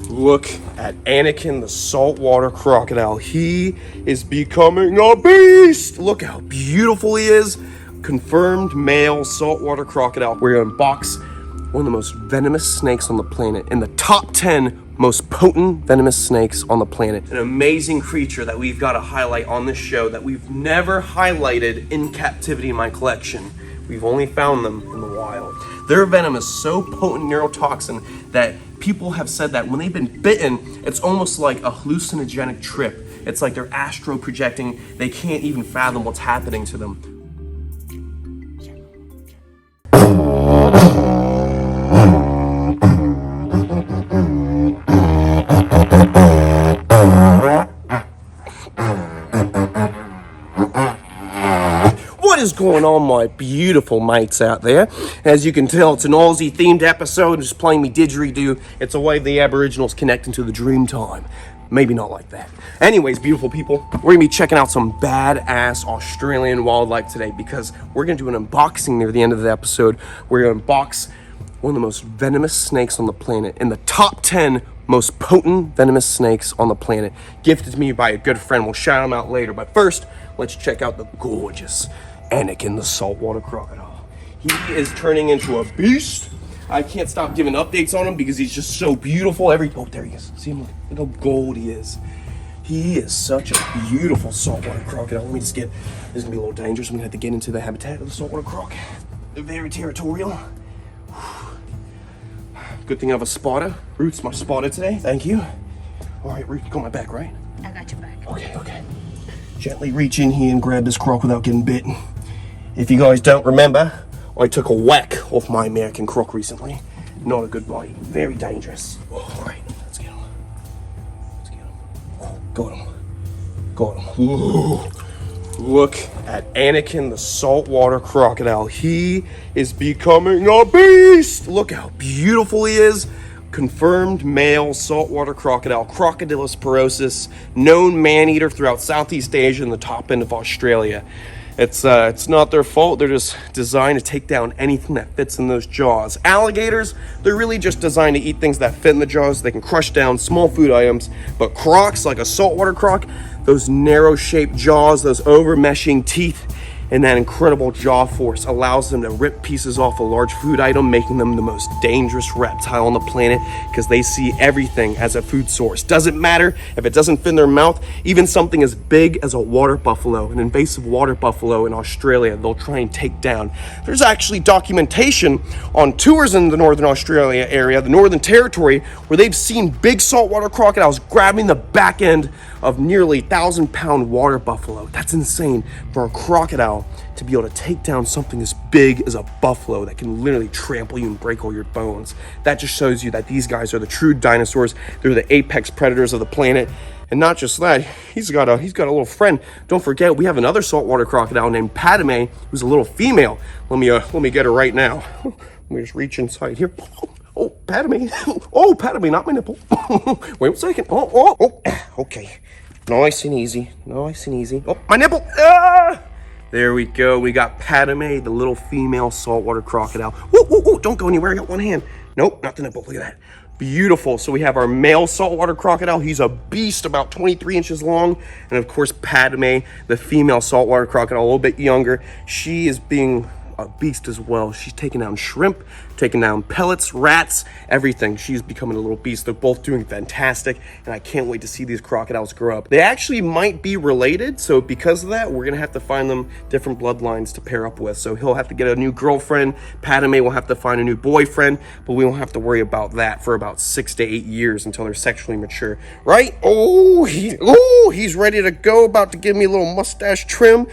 Look at Anakin the saltwater crocodile. He is becoming a beast. Look how beautiful he is. Confirmed male saltwater crocodile. We're gonna unbox one of the most venomous snakes on the planet, in the top 10 most potent venomous snakes on the planet. An amazing creature that we've got to highlight on this show that we've never highlighted in captivity in my collection. We've only found them in the wild. Their venom is so potent neurotoxin that people have said that when they've been bitten, it's almost like a hallucinogenic trip. It's like they're astro projecting. They can't even fathom what's happening to them. What is going on, my beautiful mates out there? As you can tell, it's an Aussie themed episode, just playing me didgeridoo. It's a way the Aboriginals connect into the dream time. Maybe not like that. Anyways, beautiful people, we're gonna be checking out some badass Australian wildlife today because we're gonna do an unboxing near the end of the episode. We're gonna unbox one of the most venomous snakes on the planet, in the top 10 most potent venomous snakes on the planet, gifted to me by a good friend. We'll shout him out later, but first, let's check out the gorgeous Anakin the saltwater crocodile. He is turning into a beast. I can't stop giving updates on him because he's just so beautiful. Oh, there he is. See him? Look how gold he is. He is such a beautiful saltwater crocodile. Let me just get, this is gonna be a little dangerous. I'm gonna have to get into the habitat of the saltwater croc. They're very territorial. Good thing I have a spotter. Root's my spotter today. Thank you. All right, Root, you got my back, right? I got your back. Okay. Gently reach in here and grab this croc without getting bitten. If you guys don't remember, I took a whack off my American croc recently. Not a good bite. Very dangerous. All right, let's get him. Oh, got him. Ooh. Look at Anakin the saltwater crocodile. He is becoming a beast. Look how beautiful he is. Confirmed male saltwater crocodile, Crocodylus porosus, known man-eater throughout Southeast Asia and the top end of Australia. It's not their fault. They're just designed to take down anything that fits in those jaws. Alligators, they're really just designed to eat things that fit in the jaws. They can crush down small food items. But crocs, like a saltwater croc, those narrow-shaped jaws, those over-meshing teeth, and that incredible jaw force allows them to rip pieces off a large food item, making them the most dangerous reptile on the planet because they see everything as a food source. Doesn't matter if it doesn't fit in their mouth. Even something as big as a water buffalo, an invasive water buffalo in Australia, they'll try and take down. There's actually documentation on tours in the Northern Australia area, the Northern Territory, where they've seen big saltwater crocodiles grabbing the back end of nearly 1,000-pound water buffalo. That's insane for a crocodile to be able to take down something as big as a buffalo that can literally trample you and break all your bones. That just shows you that these guys are the true dinosaurs. They're the apex predators of the planet. And not just that, he's got a little friend. Don't forget, we have another saltwater crocodile named Padme, who's a little female. Let me get her right now. Let me just reach inside here. Oh, Padme. Oh, Padme, not my nipple. Wait a second. Oh, okay. Nice and easy. Oh, my nipple. Ah! There we go. We got Padme, the little female saltwater crocodile. Whoa, don't go anywhere. I got one hand. Nope, not the nipple. Look at that. Beautiful. So we have our male saltwater crocodile. He's a beast, about 23 inches long. And of course, Padme, the female saltwater crocodile, a little bit younger. She is being a beast as well. She's taking down shrimp, taking down pellets, rats, everything. She's becoming a little beast. They're both doing fantastic, and I can't wait to see these crocodiles grow up. They actually might be related, so because of that, we're gonna have to find them different bloodlines to pair up with. So he'll have to get a new girlfriend. Padme will have to find a new boyfriend, but we won't have to worry about that for about 6 to 8 years until they're sexually mature, right? He's ready to go, about to give me a little mustache trim.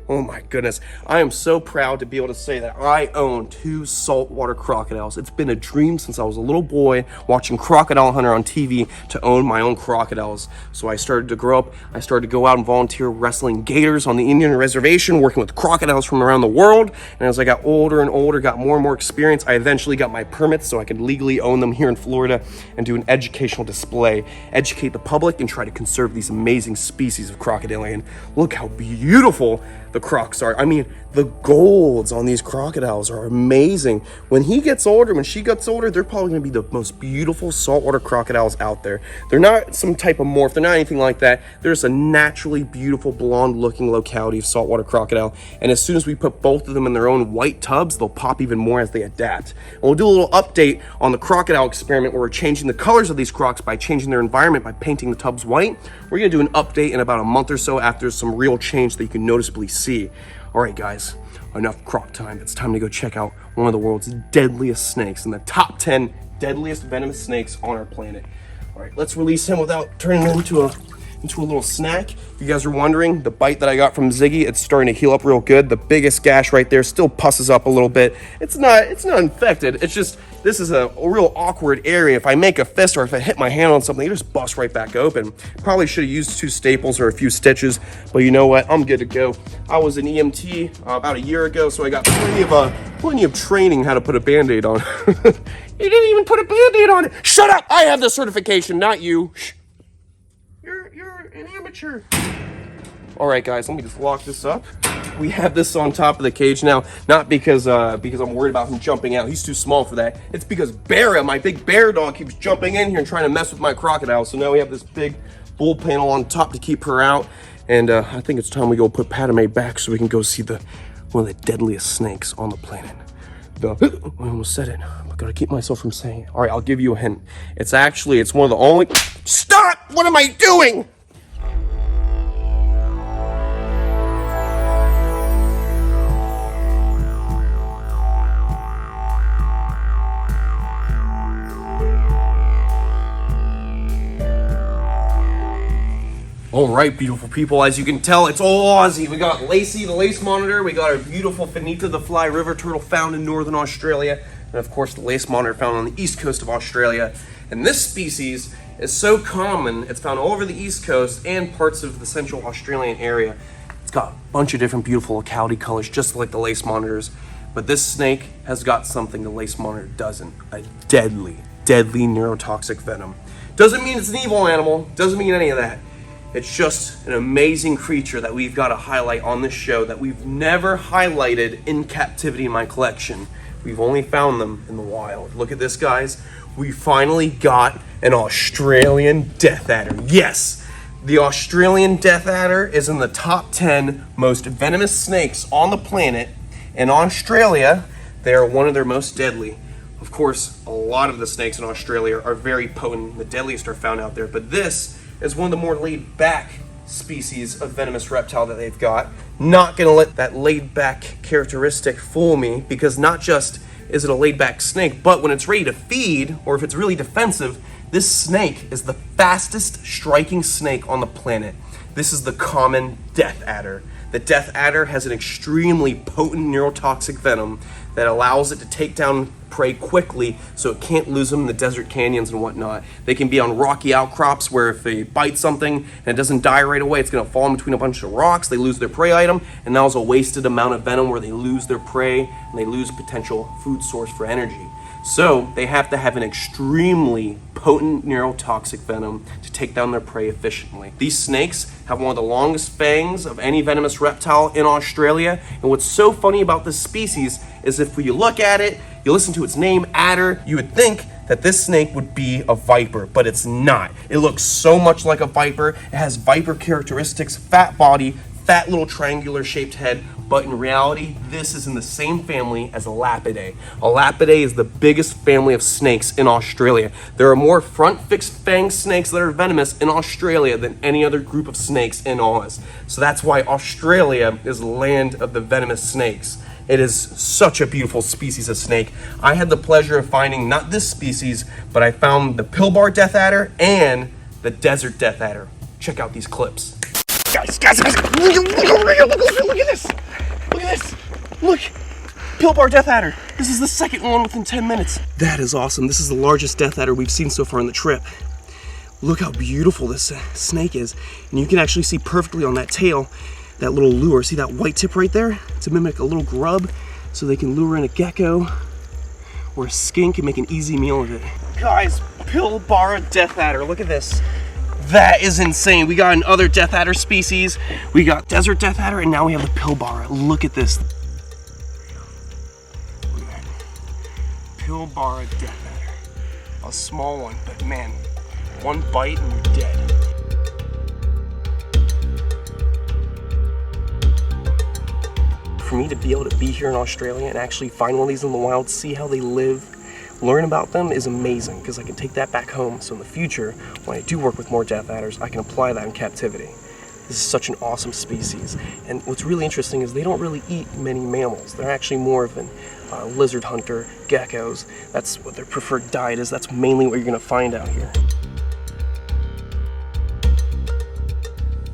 Oh my goodness. I am so proud to be able to say that I own 2 saltwater crocodiles. It's been a dream since I was a little boy watching Crocodile Hunter on TV to own my own crocodiles. So I started to grow up. I started to go out and volunteer wrestling gators on the Indian reservation, working with crocodiles from around the world. And as I got older and older, got more and more experience, I eventually got my permits so I could legally own them here in Florida and do an educational display, educate the public, and try to conserve these amazing species of crocodilian. Look how beautiful the crocs are. I mean, the golds on these crocodiles are amazing. When he gets older, when she gets older, they're probably gonna be the most beautiful saltwater crocodiles out there. They're not some type of morph, they're not anything like that. They're just a naturally beautiful blonde looking locality of saltwater crocodile. And as soon as we put both of them in their own white tubs, they'll pop even more as they adapt. And we'll do a little update on the crocodile experiment where we're changing the colors of these crocs by changing their environment by painting the tubs white. We're gonna do an update in about a month or so after some real change that you can noticeably see. All right, guys, enough croc time. It's time to go check out one of the world's deadliest snakes and the top 10 deadliest venomous snakes on our planet. All right, let's release him without turning him into a little snack. If you guys are wondering, the bite that I got from Ziggy, it's starting to heal up real good. The biggest gash right there still pusses up a little bit. It's not infected. It's just, this is a real awkward area. If I make a fist or if I hit my hand on something, it just busts right back open. Probably should have used 2 staples or a few stitches, but you know what? I'm good to go. I was an EMT about a year ago, so I got plenty of training how to put a Band-Aid on. You didn't even put a Band-Aid on it. Shut up! I have the certification, not you. Shh. You're an amateur. All right, guys, let me just lock this up. We have this on top of the cage now, not because I'm worried about him jumping out. He's too small for that. It's because Barra, my big bear dog, keeps jumping in here and trying to mess with my crocodile. So now we have this big bull panel on top to keep her out. And I think it's time we go put Padme back so we can go see one of the deadliest snakes on the planet. I almost said it. I gotta keep myself from saying it. All right, It's give you a hint. It's one of the only... Stop! What am I doing? All right, beautiful people, as you can tell, it's all Aussie. We got Lacey, the lace monitor. We got our beautiful Finita, the fly river turtle found in northern Australia. And of course, the lace monitor found on the east coast of Australia. And this species is so common, it's found all over the east coast and parts of the central Australian area. It's got a bunch of different beautiful locality colors, just like the lace monitors. But this snake has got something the lace monitor doesn't. A deadly neurotoxic venom. Doesn't mean it's an evil animal, doesn't mean any of that. It's just an amazing creature that we've got to highlight on this show that we've never highlighted in captivity in my collection. We've only found them in the wild. Look at this, guys. We finally got an Australian death adder. Yes, the Australian death adder is in the top 10 most venomous snakes on the planet. In Australia, they are one of their most deadly. Of course, a lot of the snakes in Australia are very potent. The deadliest are found out there, but this is one of the more laid-back species of venomous reptile that they've got. Not gonna let that laid-back characteristic fool me, because not just is it a laid-back snake, but when it's ready to feed, or if it's really defensive, this snake is the fastest striking snake on the planet. This is the common death adder. The death adder has an extremely potent neurotoxic venom that allows it to take down prey quickly so it can't lose them in the desert canyons and whatnot. They can be on rocky outcrops where if they bite something and it doesn't die right away, it's gonna fall in between a bunch of rocks, they lose their prey item, and that was a wasted amount of venom where they lose their prey and they lose potential food source for energy. So they have to have an extremely potent neurotoxic venom to take down their prey efficiently. These snakes have one of the longest fangs of any venomous reptile in Australia. And what's so funny about this species is if you look at it, you listen to its name, adder, you would think that this snake would be a viper, but it's not. It looks so much like a viper. It has viper characteristics, fat body, fat little triangular shaped head, but in reality, this is in the same family as Elapidae. Elapidae is the biggest family of snakes in Australia. There are more front fixed fang snakes that are venomous in Australia than any other group of snakes in Oz. So that's why Australia is the land of the venomous snakes. It is such a beautiful species of snake. I had the pleasure of finding not this species, but I found the Pillbar death adder and the desert death adder. Check out these clips. Guys, look at this. Look at this. Look, Pilbar death adder. This is the second one within 10 minutes. That is awesome. This is the largest death adder we've seen so far on the trip. Look how beautiful this snake is. And you can actually see perfectly on that tail, that little lure. See that white tip right there? To mimic a little grub so they can lure in a gecko or a skink and make an easy meal of it. Guys, Pilbara death adder, look at this. That is insane. We got another Death Adder species. We got Desert Death Adder, and now we have the Pilbara. Look at this. Look at that. Pilbara Death Adder. A small one, but man, one bite and you're dead. For me to be able to be here in Australia and actually find one of these in the wild, see how they live, learn about them is amazing, because I can take that back home. So in the future, when I do work with more Death Adders, I can apply that in captivity. This is such an awesome species. And what's really interesting is they don't really eat many mammals. They're actually more of a lizard hunter, geckos. That's what their preferred diet is. That's mainly what you're gonna find out here.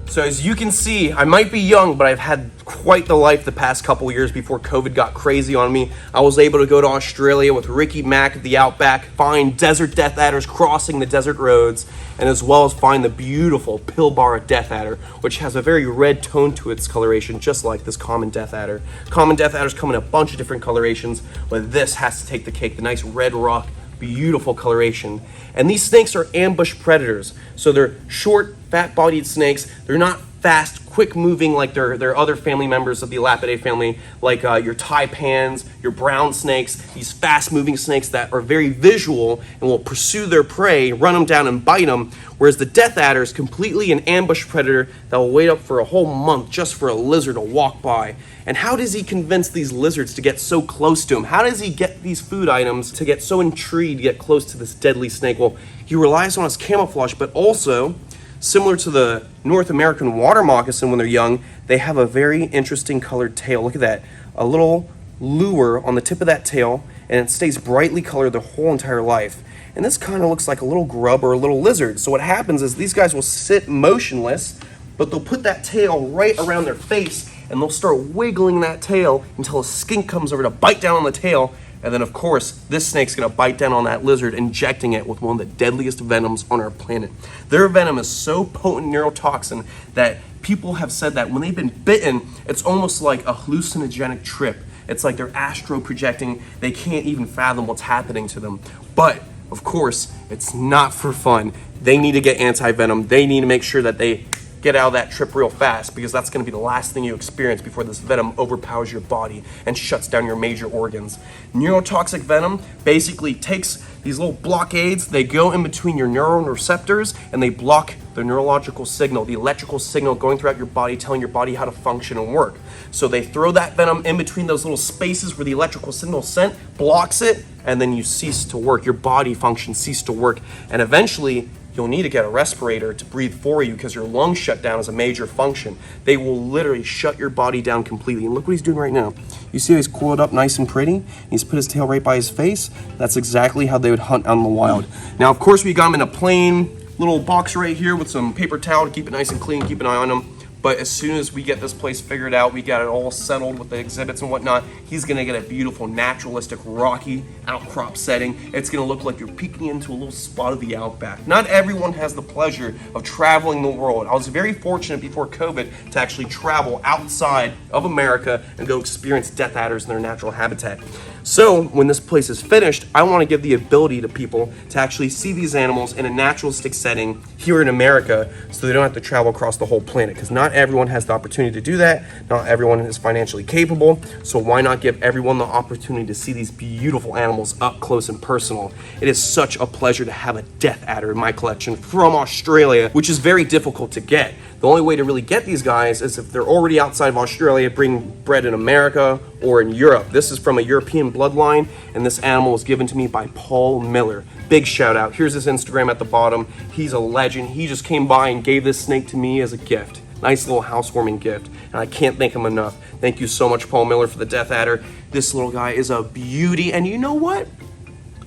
So as you can see, I might be young, but I've had quite the life the past couple years before COVID got crazy on me. I was able to go to Australia with Ricky Mack at the Outback, find desert Death Adders crossing the desert roads, and as well as find the beautiful Pilbara Death Adder, which has a very red tone to its coloration, just like this common Death Adder. Common Death Adders come in a bunch of different colorations, but this has to take the cake, the nice red rock, beautiful coloration. And these snakes are ambush predators. So they're short, fat-bodied snakes. They're not fast, quick-moving like their other family members of the Elapidae family, like your taipans, your brown snakes, these fast-moving snakes that are very visual and will pursue their prey, run them down and bite them, whereas the Death Adder is completely an ambush predator that will wait up for a whole month just for a lizard to walk by. And how does he convince these lizards to get so close to him? How does he get these food items to get so intrigued to get close to this deadly snake? Well, he relies on his camouflage, but also, similar to the North American water moccasin when they're young, they have a very interesting colored tail. Look at that. A little lure on the tip of that tail, and it stays brightly colored their whole entire life. And this kind of looks like a little grub or a little lizard. So what happens is these guys will sit motionless, but they'll put that tail right around their face, and they'll start wiggling that tail until a skink comes over to bite down on the tail. And then, of course, this snake's gonna bite down on that lizard, injecting it with one of the deadliest venoms on our planet. Their venom is so potent neurotoxin that people have said that when they've been bitten, it's almost like a hallucinogenic trip. It's like they're astro projecting. They can't even fathom what's happening to them. But, of course, it's not for fun. They need to get anti-venom. They need to make sure that they get out of that trip real fast, because that's going to be the last thing you experience before this venom overpowers your body and shuts down your major organs. Neurotoxic venom basically takes these little blockades, they go in between your neuron receptors, and they block the neurological signal, the electrical signal going throughout your body, telling your body how to function and work. So they throw that venom in between those little spaces where the electrical signal is sent, blocks it, and then you cease to work. Your body functions cease to work, and eventually you'll need to get a respirator to breathe for you, because your lungs shut down as a major function. They will literally shut your body down completely. And look what he's doing right now. You see how he's coiled up nice and pretty? He's put his tail right by his face. That's exactly how they would hunt out in the wild. Now, of course, we got him in a plain little box right here with some paper towel to keep it nice and clean, keep an eye on him. But as soon as we get this place figured out, we got it all settled with the exhibits and whatnot, he's gonna get a beautiful, naturalistic, rocky outcrop setting. It's gonna look like you're peeking into a little spot of the outback. Not everyone has the pleasure of traveling the world. I was very fortunate before COVID to actually travel outside of America and go experience Death Adders in their natural habitat. So when this place is finished, I want to give the ability to people to actually see these animals in a naturalistic setting here in America, so they don't have to travel across the whole planet, because not everyone has the opportunity to do that. Not everyone is financially capable. So why not give everyone the opportunity to see these beautiful animals up close and personal? It is such a pleasure to have a Death Adder in my collection from Australia, which is very difficult to get. The only way to really get these guys is if they're already outside of Australia, being bred in America or in Europe. This is from a European bloodline, and this animal was given to me by Paul Miller. Big shout out. Here's his Instagram at the bottom. He's a legend. He just came by and gave this snake to me as a gift. Nice little housewarming gift, and I can't thank him enough. Thank you so much, Paul Miller, for the Death Adder. This little guy is a beauty, and you know what?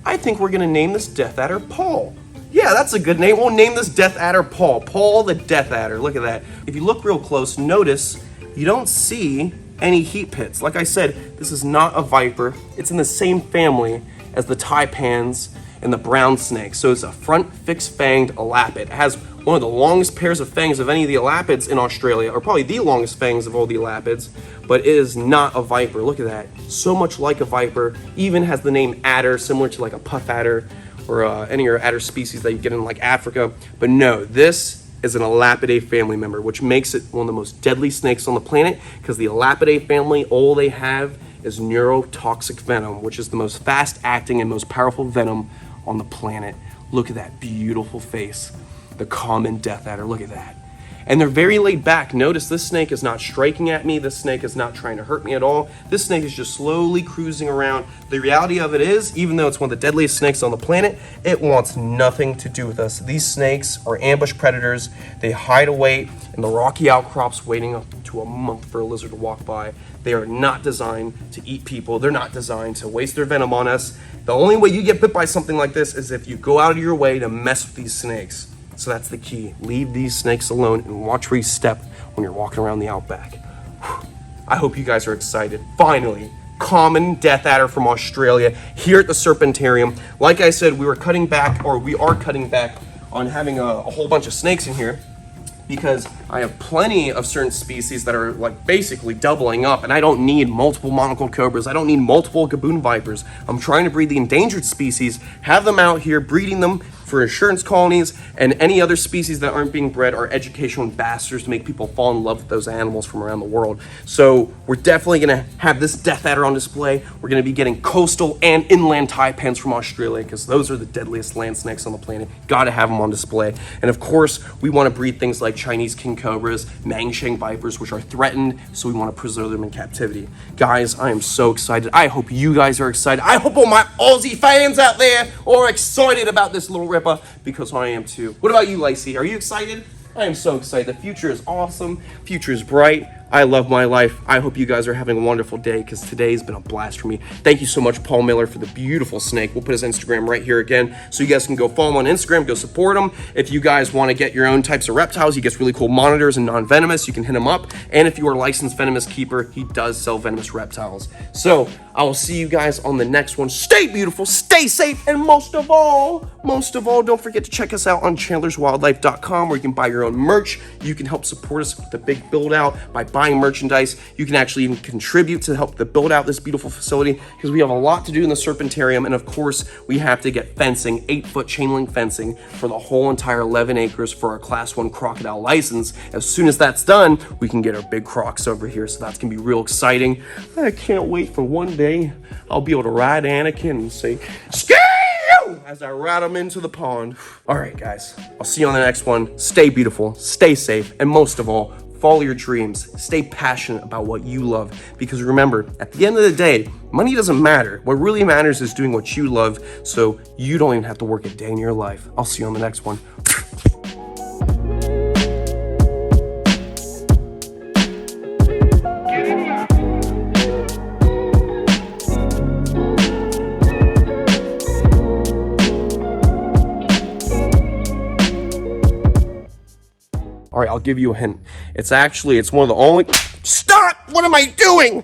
I think we're gonna name this Death Adder Paul. Yeah, that's a good name. We'll name this Death Adder Paul. Paul the Death Adder. Look at that. If you look real close, notice you don't see any heat pits. Like I said, this is not a viper. It's in the same family as the taipans and the brown snake. So it's a front fixed-fanged elapid. It has one of the longest pairs of fangs of any of the elapids in Australia, or probably the longest fangs of all the elapids, but it is not a viper. Look at that. So much like a viper. Even has the name adder, similar to like a puff adder, or any of your adder species that you get in like Africa. But no, this is an Elapidae family member, which makes it one of the most deadly snakes on the planet, because the Elapidae family, all they have is neurotoxic venom, which is the most fast-acting and most powerful venom on the planet. Look at that beautiful face. The common death adder, look at that. And they're very laid back. Notice this snake is not striking at me. This snake is not trying to hurt me at all. This snake is just slowly cruising around. The reality of it is, even though it's one of the deadliest snakes on the planet, it wants nothing to do with us. These snakes are ambush predators. They hide away in the rocky outcrops, waiting up to a month for a lizard to walk by. They are not designed to eat people. They're not designed to waste their venom on us. The only way you get bit by something like this is if you go out of your way to mess with these snakes. So that's the key. Leave these snakes alone and watch where you step when you're walking around the outback. I hope you guys are excited. Finally, common death adder from Australia here at the Serpentarium. Like I said, we are cutting back on having a whole bunch of snakes in here, because I have plenty of certain species that are like basically doubling up, and I don't need multiple monocled cobras. I don't need multiple gaboon vipers. I'm trying to breed the endangered species, have them out here, breeding them for insurance colonies, and any other species that aren't being bred are educational ambassadors to make people fall in love with those animals from around the world. So we're definitely gonna have this death adder on display. We're gonna be getting coastal and inland taipans from Australia, because those are the deadliest land snakes on the planet. Gotta have them on display. And of course, we wanna breed things like Chinese king cobras, Mangsheng vipers, which are threatened, so we wanna preserve them in captivity. Guys, I am so excited. I hope you guys are excited. I hope all my Aussie fans out there are excited about this little ripper, because I am too. What about you, Lacey? Are you excited? I am so excited. The future is awesome. Future is bright. I love my life. I hope you guys are having a wonderful day, because today's been a blast for me. Thank you so much, Paul Miller, for the beautiful snake. We'll put his Instagram right here again, so you guys can go follow him on Instagram, go support him. If you guys want to get your own types of reptiles, he gets really cool monitors and non-venomous. You can hit him up. And if you are a licensed venomous keeper, he does sell venomous reptiles. So I will see you guys on the next one. Stay beautiful, stay safe, and most of all, don't forget to check us out on chandlerswildlife.com, where you can buy your own merch. You can help support us with the big build out by buying merchandise. You can actually even contribute to help to build out this beautiful facility, because we have a lot to do in the Serpentarium. And of course, we have to get fencing, 8-foot chain link fencing for the whole entire 11 acres for our class 1 crocodile license. As soon as that's done, we can get our big crocs over here. So that's gonna be real exciting. I can't wait for one day I'll be able to ride Anakin and say, "Screw!" as I ride him into the pond. All right, guys, I'll see you on the next one. Stay beautiful, stay safe, and most of all, follow your dreams. Stay passionate about what you love, because remember, at the end of the day, money doesn't matter. What really matters is doing what you love, so you don't even have to work a day in your life. I'll see you on the next one. All right, I'll give you a hint. It's one of the only... Stop! What am I doing?